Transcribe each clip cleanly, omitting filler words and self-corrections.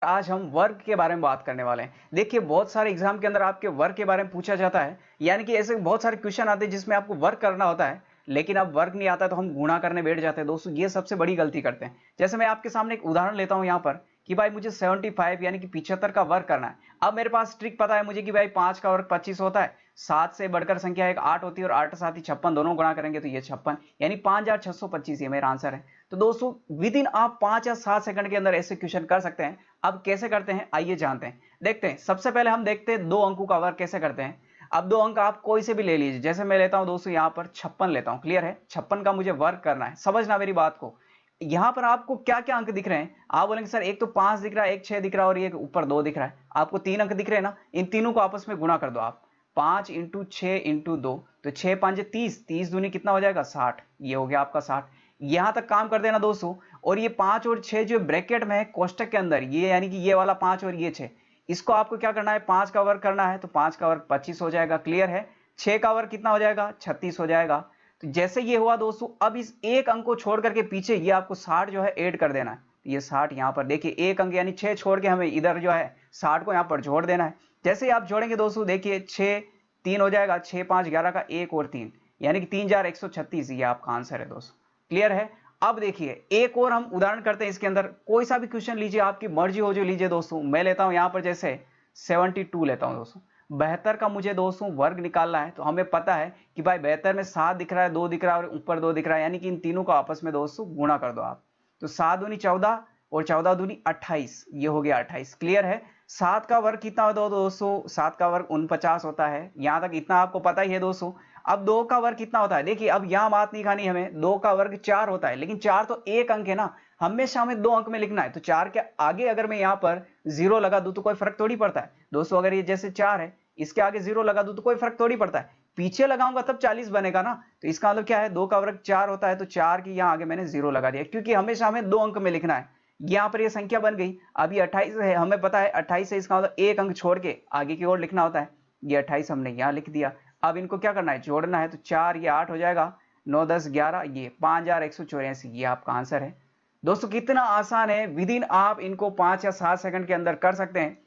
आज हम वर्क के बारे में बात करने वाले हैं। देखिए बहुत सारे एग्जाम के अंदर आपके वर्क के बारे में पूछा जाता है, यानी कि ऐसे बहुत सारे क्वेश्चन आते हैं जिसमें आपको वर्क करना होता है, लेकिन अब वर्क नहीं आता तो हम गुणा करने बैठ जाते हैं। दोस्तों ये सबसे बड़ी गलती करते हैं। जैसे मैं आपके सामने एक उदाहरण लेता हूं यहाँ पर कि भाई मुझे 75 यानी कि 75 का वर्क करना है। अब मेरे पास ट्रिक पता है मुझे कि भाई 5 का वर्क 25 होता है, 7 से बढ़कर संख्या एक 8 होती है और 8 के साथ ही 56 दोनों गुणा करेंगे तो ये 56 यानी 5625 ये मेरा आंसर है। तो दोस्तों विद इन आप 5 या 7 सेकंड के अंदर ऐसे क्वेश्चन कर सकते हैं। अब कैसे करते हैं आइए जानते हैं। देखते हैं सबसे पहले हम देखते हैं दो अंकों का वर्क कैसे करते हैं। अब दो अंक आप कोई से भी ले लीजिए, जैसे मैं लेता हूं दोस्तों यहां पर 56 लेता हूं। क्लियर है, 56 का मुझे वर्क करना है। समझना मेरी बात को, यहां पर आपको क्या क्या अंक दिख रहे हैं। आप बोलेंगे सर एक तो 5 दिख रहा है, एक 6 दिख रहा है और एक ऊपर 2 दिख रहा है। आपको 3 अंक दिख रहे हैं ना, इन तीनों को आपस में गुणा कर दो आप। 5 इंटू 6 इंटू 2 तो 6 5 30, 30 दूनी कितना हो जाएगा 60। ये हो गया आपका 60। यहां तक काम कर देना दोस्तों। और ये 5 और 6 जो ब्रैकेट में है कोष्टक के अंदर, ये यानी कि ये वाला 5 और ये 6, इसको आपको क्या करना है 5 का वर्ग करना है। तो 5 का वर्ग 25 हो जाएगा। क्लियर है, 6 का वर्ग कितना हो जाएगा 36 हो जाएगा। तो जैसे ये हुआ दोस्तों, अब इस एक अंक को छोड़ करके पीछे ये आपको 60 जो है ऐड कर देना है। तो ये 60 यहां पर देखिए एक अंक यानी 6 छोड़ के हमें इधर जो है 60 को यहां पर जोड़ देना है। जैसे ही आप जोड़ेंगे दोस्तों देखिए 6 3 हो जाएगा, 6 5 11 का 1 और 3 यानी कि 3136 ये आपका आंसर है दोस्तों। क्लियर है। अब देखिए एक और हम उदाहरण करते हैं इसके अंदर। कोई सा भी क्वेश्चन लीजिए, आपकी मर्जी हो जो लीजिए दोस्तों। मैं लेता हूं यहां पर जैसे 72 लेता हूं दोस्तों। 72 का मुझे दोस्तों वर्ग निकालना है। तो हमें पता है कि भाई 72 में 7 दिख रहा है, 2 दिख रहा है और ऊपर 2 दिख रहा है, यानी कि इन तीनों को आपस में दोस्तों गुणा कर दो आप। तो 7 दूनी 14 और 14 दूनी 28, ये हो गया 28। क्लियर है। 7 का वर्ग कितना होता है दोस्तों, 7 का वर्ग 49 होता है। यहां तक इतना आपको पता ही है दोस्तों। अब 2 का वर्ग कितना होता है, देखिए अब यहां बात नहीं खानी हमें। 2 का वर्ग 4 होता है, लेकिन 4 तो एक अंक है ना, हमेशा हमें 2 अंक में लिखना है। तो 4 के आगे अगर मैं यहां पर 0 लगा दूं तो कोई फर्क थोड़ी पड़ता है दोस्तों। अगर ये जैसे 4 है, इसके आगे 0 लगा दूं तो कोई फर्क थोड़ी पड़ता है। पीछे लगाऊंगा तब 40 बनेगा ना। तो इसका मतलब क्या है, 2 का वर्ग 4 होता है, तो 4 की यहां आगे मैंने 0 लगा दिया, क्योंकि हमेशा हमें 2 अंक में लिखना है। यहां पर ये संख्या बन गई। अब ये 28 है, हमें पता है 28 है, इसका मतलब एक अंक छोड़ के आगे की ओर लिखना होता है। ये 28 हमने यहां लिख दिया। अब इनको क्या करना है, जोड़ना है। तो 4 ये 8 हो जाएगा, 9 10 11 ये 5184, ये आपका आंसर है दोस्तों। कितना आसान है, विद इन आप इनको 5 या 7 सेकंड के अंदर कर सकते हैं।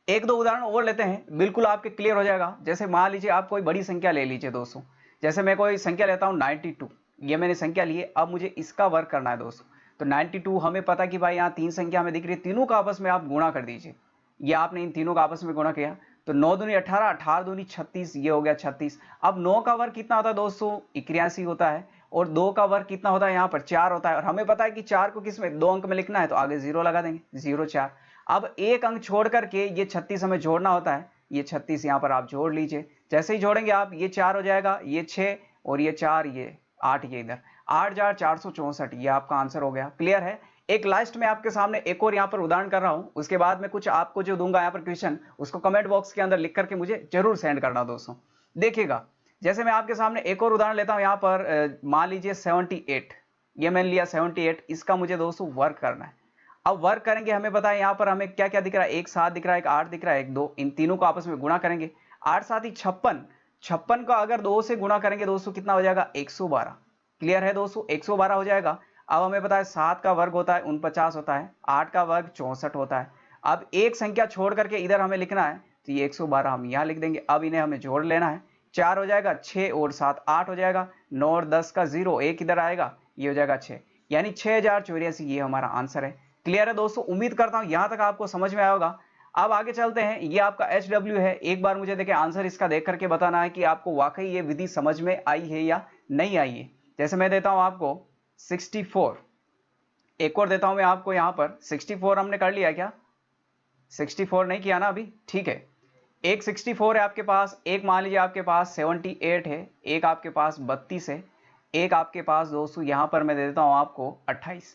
एक दो उदाहरण और लेते हैं, बिल्कुल आपके क्लियर हो जाएगा। जैसे मान लीजिए आप कोई बड़ी संख्या ले लीजिए दोस्तों। जैसे मैं कोई संख्या लेता हूं 92, ये मैंने संख्या ली है। अब मुझे इसका वर्क करना है दोस्तों। तो 92 हमें पता कि भाई यहाँ 3 संख्या हमें दिख रही है, तीनों का आपस में आप गुणा कर दीजिए। ये आपने इन तीनों का आपस में गुणा किया तो 9 दूनी 18, 18 दूनी 36, ये हो गया 36। अब 9 का वर्ग कितना होता है दोस्तों, 81 होता है। और 2 का वर्ग कितना होता है, यहाँ पर 4 होता है। और हमें पता है कि 4 को किस में 2 अंक में लिखना है, तो आगे 0 लगा देंगे, 0 4। अब एक अंक छोड़ करके ये 36 हमें जोड़ना होता है। ये 36 यहां पर आप जोड़ लीजिए। जैसे ही जोड़ेंगे आप, ये 4 हो जाएगा, ये 6 और ये 4 ये 8, ये इधर 8464, ये आपका आंसर हो गया। क्लियर है। एक लास्ट में आपके सामने एक और यहां पर उदाहरण कर रहा हूं, उसके बाद में कुछ आपको जो दूंगा यहां पर क्वेश्चन, उसको कमेंट बॉक्स के अंदर लिख करके मुझे जरूर सेंड करना दोस्तों। देखिएगा, जैसे मैं आपके सामने एक और उदाहरण लेता हूं यहां पर, मान लीजिए 78, ये मैंने लिया 78, इसका मुझे दोस्तों वर्क करना है। अब वर्क करेंगे, हमें पता है यहां पर हमें क्या क्या दिख रहा है, एक 7 दिख रहा है, एक 8 दिख रहा है, एक 2, इन तीनों को आपस में गुणा करेंगे। 8 7 ही 56, 56 का अगर 2 से गुणा करेंगे दोस्तों कितना हो जाएगा 112। क्लियर है दोस्तों, 112 हो जाएगा। अब हमें पता है 7 का वर्ग होता है 49 होता है, 8 का वर्ग 64 होता है। अब एक संख्या छोड़ करके इधर हमें लिखना है, तो ये 112 हम यहां लिख देंगे। अब इन्हें हमें जोड़ लेना है। 4 हो जाएगा, 6 और 7 8 हो जाएगा, 9 और 10 का 0, एक इधर आएगा, ये हो जाएगा 6, यानी 6084, ये हमारा आंसर है। क्लियर है दोस्तों, उम्मीद करता हूं यहां तक आपको समझ में आया होगा। अब आगे चलते हैं, ये आपका HW है। एक बार मुझे देखिए आंसर इसका देख करके बताना है कि आपको वाकई ये विधि समझ में आई है या नहीं आई है। जैसे मैं देता हूं आपको 64, एक और देता हूं मैं आपको यहां पर 64, हमने कर लिया क्या, 64 नहीं किया ना अभी, ठीक है। एक 64 है आपके पास, एक मान लीजिए आपके पास 78 है, एक आपके पास 32 है, एक आपके पास दोस्तों यहां पर मैं दे देता हूं आपको 28।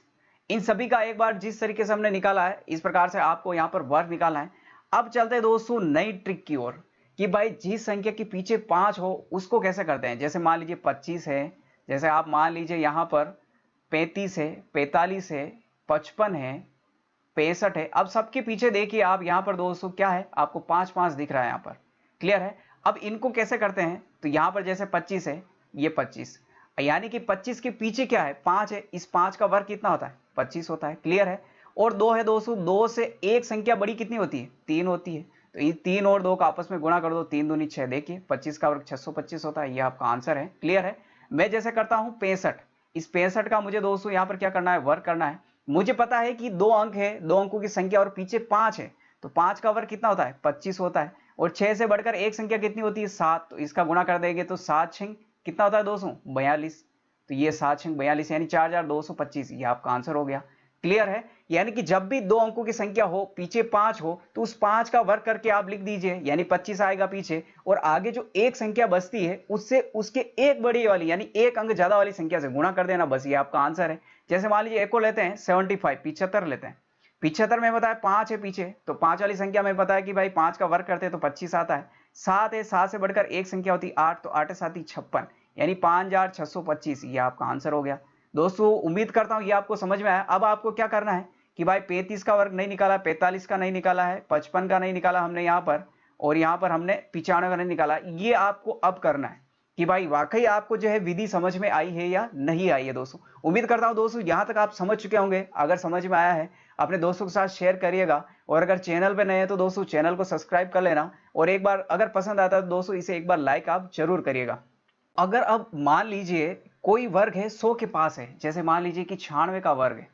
इन सभी का एक बार जिस तरीके से हमने निकाला है, इस प्रकार से आपको यहां पर वर्ग निकालना है। अब चलते हैं दोस्तों नई ट्रिक की ओर कि भाई जिस संख्या के पीछे 5 हो उसको कैसे करते हैं। जैसे मान लीजिए 25 है, जैसे आप मान लीजिए यहां पर 35 है, 45 है, 55 है, 65 है। अब सबके पीछे देखिए आप यहां पर दोस्तों क्या है, आपको 5 5 दिख रहा है यहां पर। क्लियर है। अब इनको कैसे करते हैं, तो यहां पर जैसे 25 है, ये 25, यानी कि 25 के पीछे क्या है 5 है, इस 5 का वर्ग कितना होता है 25 होता है। क्लियर है। और 2 है दोस्तों, 2 से एक संख्या बड़ी कितनी होती है? 3 होती है। तो ये 3 और 2 का आपस में गुणा कर दो, 3 दूनी 6। देखिए 25 का वर्ग 625 होता है, ये आपका आंसर है। क्लियर है? मैं जैसे करता हूं 65, इस 65 का मुझे दोस्तों यहाँ पर क्या करना है? वर्ग करना है। मुझे पता है कि 2 अंक है, 2 अंकों की संख्या और पीछे 5 है, तो 5 का वर्ग कितना होता है? 25 होता है। और 6 से बढ़कर एक संख्या कितनी होती है? 7। तो इसका गुणा कर देंगे तो 7 6 कितना होता है दोस्तों? 42। तो ये 7 6 42 यानी 4225, ये आपका आंसर हो गया। क्लियर है? यानी कि जब भी 2 अंकों की संख्या हो, पीछे 5 हो, तो उस 5 का वर्ग करके आप लिख दीजिए, यानी 25 आएगा पीछे, और आगे जो एक संख्या बचती है उससे उसके एक बड़ी वाली यानी एक अंक ज्यादा वाली संख्या से गुणा कर देना, बस ये आपका आंसर है। जैसे मान लीजिए एक को लेते हैं 75, 75 लेते हैं। 75 में बताया 5 है पीछे, तो 5 वाली संख्या में बताया कि भाई 5 का वर्ग करते हैं तो 25 आता है। 7 है, 7 से बढ़कर एक संख्या होती है 8, तो 8 7 56 यानी 5625, ये आपका आंसर हो गया। दोस्तों उम्मीद करता हूं ये आपको समझ में आया। अब आपको क्या करना है कि भाई 35 का वर्ग नहीं निकाला, 45 का नहीं निकाला है, 55 का नहीं निकाला हमने यहाँ पर, और यहाँ पर हमने 95 का नहीं निकाला। ये आपको अब करना है कि भाई वाकई आपको जो है विधि समझ में आई है या नहीं आई है। दोस्तों उम्मीद करता हूं दोस्तों यहां तक आप समझ चुके होंगे। अगर समझ में आया है अपने दोस्तों के साथ शेयर करिएगा, और अगर चैनल पे नए हैं तो दोस्तों चैनल को सब्सक्राइब कर लेना, और एक बार अगर पसंद आता है तो दोस्तों इसे एक बार लाइक आप जरूर करिएगा। अगर अब मान लीजिए कोई वर्ग है 100 के पास है, जैसे मान लीजिए कि 96 का वर्ग है।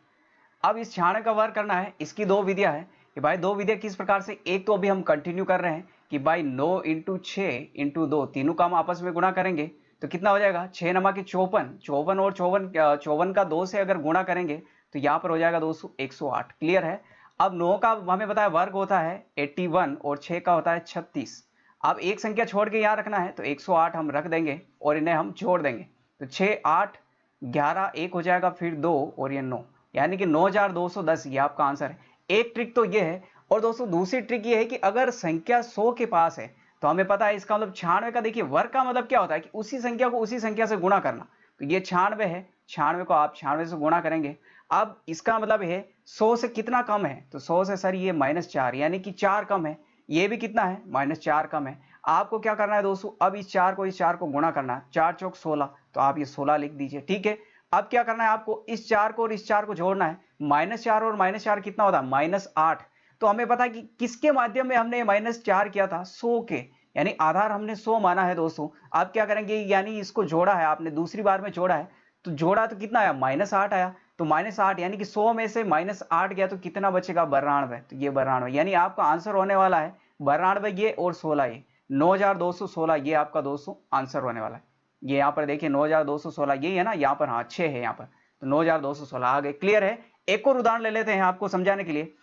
अब इस 96 का वर्ग करना है, इसकी दो विधियां हैं कि भाई दो विधियां किस प्रकार से, एक तो अभी हम कंटिन्यू कर रहे हैं कि भाई 9 इंटू 6 इंटू 2, तीनों का हम आपस में गुणा करेंगे तो कितना हो जाएगा? 6 नमा के 54, 54 और 54 का 2 से अगर गुणा करेंगे तो यहाँ पर हो जाएगा दोस्तों 108। क्लियर है? अब 9 का हमें बताया वर्ग होता है 81 और 6 का होता है 36। अब एक संख्या छोड़ के यहाँ रखना है तो 108 हम रख देंगे और इन्हें हम जोड़ देंगे, तो 6 8 11 1 हो जाएगा, फिर 2 और ये 9, यानी कि 9210, ये आपका आंसर है। एक ट्रिक तो ये है, और दोस्तों दूसरी ट्रिक ये है कि अगर संख्या 100 के पास है तो हमें पता है इसका मतलब 96 का, देखिए वर्ग का मतलब क्या होता है कि उसी संख्या को उसी संख्या से गुणा करना। तो ये 96 है, 96 को आप 96 से गुणा करेंगे। अब इसका मतलब है 100 से कितना कम है, तो 100 से सर ये -4 यानी कि 4 कम है। ये भी कितना है? -4 कम है। आपको क्या करना है दोस्तों, अब इस 4 को गुणा करना है, 4 चौक 16, तो आप ये 16 लिख दीजिए। ठीक है? अब क्या करना है आपको, इस 4 को और इस 4 को जोड़ना है। -4 और -4 कितना होता है? -8। तो हमें पता है कि किसके माध्यम में हमने -4 किया था? 100 के, यानी आधार हमने 100 माना है दोस्तों। आप क्या करेंगे, यानी इसको जोड़ा है आपने, दूसरी बार में जोड़ा है, तो जोड़ा तो कितना आया? -8 आया। तो -8 यानी कि 100 में से -8 गया तो कितना बचेगा? 92। तो ये 92, यानी आपका आंसर होने वाला है 92 ये और 16 ये, 9216, ये आपका दोस्तों आंसर होने वाला है। ये यहाँ पर देखिए 9216 यही है ना, यहाँ पर हाँ 6 है यहाँ पर, तो 9216 आ गए। क्लियर है? एक और उदाहरण ले लेते हैं आपको समझाने के लिए।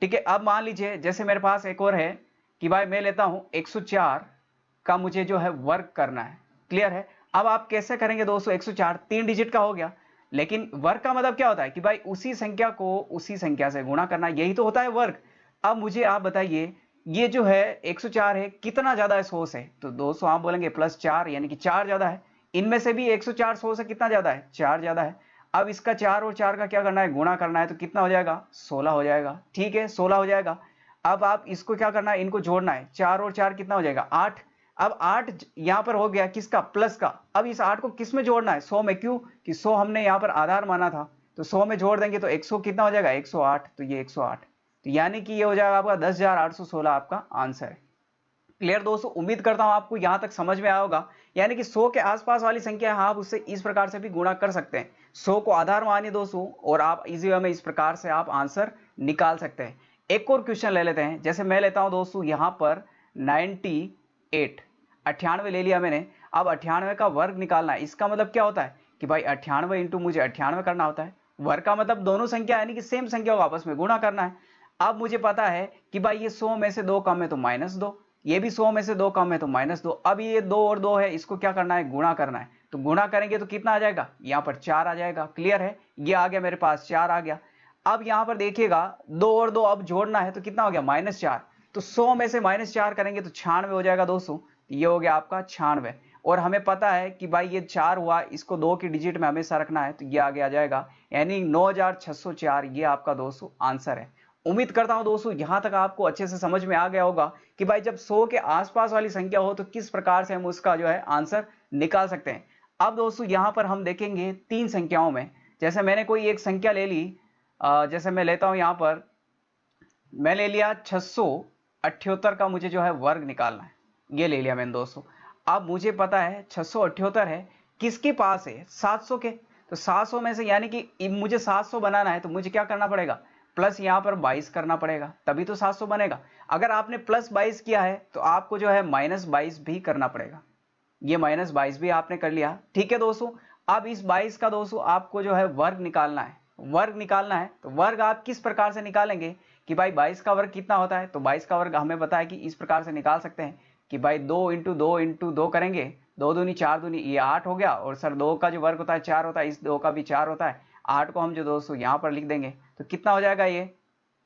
ठीक है? अब मान लीजिए जैसे मेरे पास एक और है कि भाई मैं लेता हूं 104 का मुझे जो है वर्ग करना है। क्लियर है? अब आप कैसे करेंगे दोस्तों, 104 3 डिजिट का हो गया, लेकिन वर्ग का मतलब क्या होता है कि भाई उसी संख्या को उसी संख्या से गुणा करना, यही तो होता है वर्ग। अब मुझे आप बताइए ये जो है 104 है कितना ज्यादा है 100 से, तो दोस्तों आप बोलेंगे +4 यानी कि 4 ज्यादा है। इनमें से भी 104 100 से कितना ज्यादा है? 4 ज्यादा है। अब इसका 4 और 4 का क्या करना है? गुणा करना है, तो कितना हो जाएगा? 16 हो जाएगा। ठीक है? 16 हो जाएगा। अब आप इसको क्या करना है? इनको जोड़ना है, 4 और 4 कितना हो जाएगा? 8। अब 8 यहां पर हो गया किसका? प्लस का। अब इस 8 को किस में जोड़ना है? 100 में। क्यों कि 100 हमने यहां पर आधार माना था, तो 100 में जोड़ देंगे तो 100 कितना हो जाएगा? 108। तो ये 108, तो यानी कि ये हो जाएगा आपका 10,816 आपका आंसर है। क्लियर दोस्तों? उम्मीद करता हूं आपको यहां तक समझ में आया होगा। यानी कि 100 के आसपास वाली संख्या है, आप उससे इस प्रकार से भी गुणा कर सकते हैं। 100 को आधार मानिए दोस्तों, और आप इजी वे में इस प्रकार से आप आंसर निकाल सकते हैं। एक और क्वेश्चन ले लेते हैं। जैसे मैं लेता हूं दोस्तों यहां पर 98, 98 ले लिया मैंने। अब 98 का वर्ग निकालना है। इसका मतलब क्या होता है कि भाई 98 इंटू मुझे 98 करना होता है। वर्ग का मतलब दोनों संख्या यानी कि सेम संख्या को आपस में गुणा करना है। अब मुझे पता है कि भाई ये 100 में से 2 कम है तो -2, ये भी 100 में से 2 कम है तो -2। अब ये 2 और 2 है, इसको क्या करना है? गुणा करना है। तो गुणा करेंगे तो कितना आ जाएगा? यहाँ पर 4 आ जाएगा। क्लियर है? ये आ गया मेरे पास, 4 आ गया। अब यहाँ पर देखिएगा 2 और 2 अब जोड़ना है, तो कितना हो गया? -4। तो 100 में से -4 करेंगे तो 96 हो जाएगा दोस्तों। ये हो गया आपका 96, और हमें पता है कि भाई ये 4 हुआ, इसको 2 की डिजिट में हमेशा रखना है, तो ये आगे आ जाएगा, यानी 9604, ये आपका दोस्तों आंसर है। उम्मीद करता हूं दोस्तों यहां तक आपको अच्छे से समझ में आ गया होगा कि भाई जब 100 के आसपास वाली संख्या हो तो किस प्रकार से हम उसका जो है आंसर निकाल सकते हैं। अब दोस्तों यहां पर हम देखेंगे 3 संख्याओं में। जैसे मैंने कोई एक संख्या ले ली जैसे मैं लेता हूं यहां पर, मैं ले लिया 678 का मुझे जो है वर्ग निकालना है, ये ले लिया मैंने दोस्तों। अब मुझे पता है 678 है, किसके पास है, 700 के। तो 700 में से यानी कि मुझे 700 बनाना है तो मुझे क्या करना पड़ेगा, प्लस यहां पर 22 करना पड़ेगा, तभी तो 700 बनेगा। अगर आपने प्लस 22 किया है तो आपको जो है माइनस 22 भी करना पड़ेगा। ये माइनस 22 भी आपने कर लिया, ठीक है दोस्तों। अब इस 22 का दोस्तों आपको जो है वर्ग निकालना है, वर्ग निकालना है। तो वर्ग आप किस प्रकार से निकालेंगे कि भाई 22 का वर्ग कितना होता है, तो 22 का वर्ग हमें पता है कि इस प्रकार से निकाल सकते हैं कि भाई 2 इंटू 2 इंटू 2 करेंगे, 2 दूनी 4 दूनी ये 8 हो गया, और सर 2 का जो वर्ग होता है 4 होता है, इस 2 का भी 4 होता है। 8 को हम जो दोस्तों यहाँ पर लिख देंगे तो कितना हो जाएगा, ये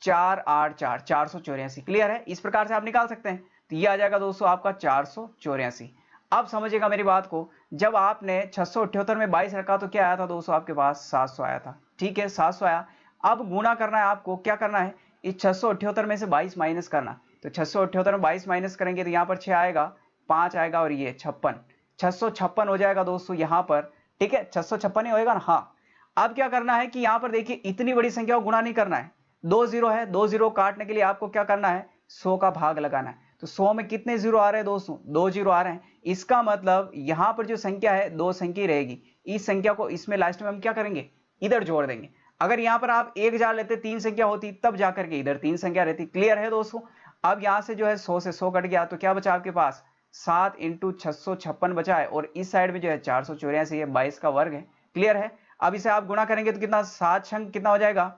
4 8 4 484। क्लियर है, इस प्रकार से आप निकाल सकते हैं। तो ये आ जाएगा दोस्तों आपका 484। अब समझिएगा मेरी बात को, जब आपने 678 में 22 रखा तो क्या आया था दोस्तों, आपके पास 700 आया था, ठीक है 700 आया। अब गुणा करना है आपको, क्या करना है, इस 678 में से 22 माइनस करना। तो 678 में 22 माइनस करेंगे तो यहाँ पर 6 आएगा, 5 आएगा और ये 56, 656 हो जाएगा दोस्तों यहाँ पर, ठीक है 656 ही होएगा ना। हाँ, अब क्या करना है कि यहाँ पर देखिए इतनी बड़ी संख्या को गुणा नहीं करना है, 2 जीरो है, 2 जीरो काटने के लिए आपको क्या करना है, 100 का भाग लगाना है। तो 100 में कितने जीरो आ रहे हैं दोस्तों, 2 जीरो आ रहे हैं। इसका मतलब यहाँ पर जो संख्या है 2 संख्या रहेगी, इस संख्या को इसमें लास्ट में हम क्या करेंगे, इधर जोड़ देंगे। अगर यहाँ पर आप 1000 लेते 3 संख्या होती तब जाकर के इधर 3 संख्या रहती। क्लियर है दोस्तों। अब यहाँ से जो है 100 से 100 कट गया तो क्या बचा आपके पास, 7 इंटू 656 बचा है, और इस साइड में जो है 484, ये 22 का वर्ग है। क्लियर है। अब इसे आप गुणा करेंगे तो कितना, 7 छंग कितना हो जाएगा,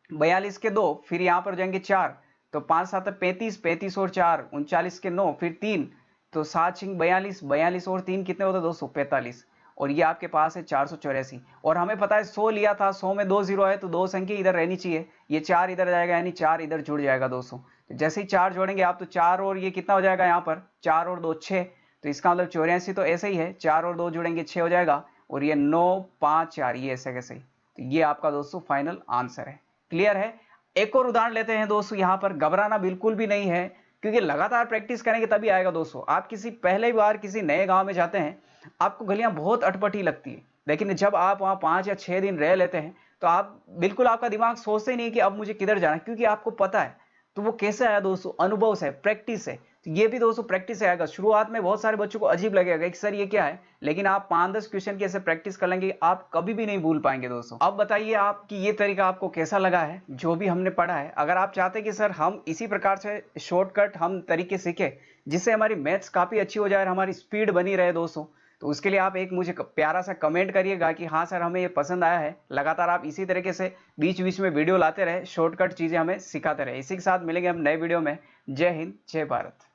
42 के 2, फिर यहाँ पर जाएंगे 4, तो 5 7 35, 35 और 4 39 के 9, फिर 3, तो 7 छिंग 42, 42 और 3 कितने होते हैं दोस्तों, 45, और ये आपके पास है 484। और हमें पता है 100 लिया था, 100 में 2 जीरो है तो 2 संख्या इधर रहनी चाहिए, ये 4 इधर जाएगा यानी 4 इधर जुड़ जाएगा दोस्तों। तो जैसे ही 4 जोड़ेंगे आप तो 4 और ये कितना हो जाएगा, यहाँ पर 4 और 2 6, तो इसका मतलब 84 तो ऐसे ही है, 4 और 2 जुड़ेंगे 6 हो जाएगा, और ये 9 5 4 ये ऐसे कैसे। तो ये आपका दोस्तों फाइनल आंसर है। क्लियर है। एक और उदाहरण लेते हैं दोस्तों, यहाँ पर घबराना बिल्कुल भी नहीं है, क्योंकि लगातार प्रैक्टिस करेंगे तभी आएगा दोस्तों। आप किसी पहले बार किसी नए गांव में जाते हैं, आपको गलियां बहुत अटपटी लगती है, लेकिन जब आप वहां 5 या 6 दिन रह लेते हैं तो आप बिल्कुल, आपका दिमाग सोचते ही नहीं कि अब मुझे किधर जाना है, क्योंकि आपको पता है। तो वो कैसे आया दोस्तों, अनुभव से, प्रैक्टिस से। तो ये भी दोस्तों प्रैक्टिस से आएगा। शुरुआत में बहुत सारे बच्चों को अजीब लगेगा कि सर ये क्या है, लेकिन आप 5-10 क्वेश्चन की ऐसे प्रैक्टिस कर लेंगे, आप कभी भी नहीं भूल पाएंगे दोस्तों। अब बताइए आप कि ये तरीका आपको कैसा लगा है, जो भी हमने पढ़ा है। अगर आप चाहते हैं कि सर हम इसी प्रकार से शॉर्टकट हम तरीके सीखे जिससे हमारी मैथ्स काफी अच्छी हो जाए और हमारी स्पीड बनी रहे दोस्तों, तो उसके लिए आप एक मुझे प्यारा सा कमेंट करिएगा कि हाँ सर हमें ये पसंद आया है। लगातार आप इसी तरीके से बीच बीच में वीडियो लाते रहे, शॉर्टकट चीजें हमें सिखाते रहे। इसी के साथ मिलेंगे हम नए वीडियो में। जय हिंद, जय भारत।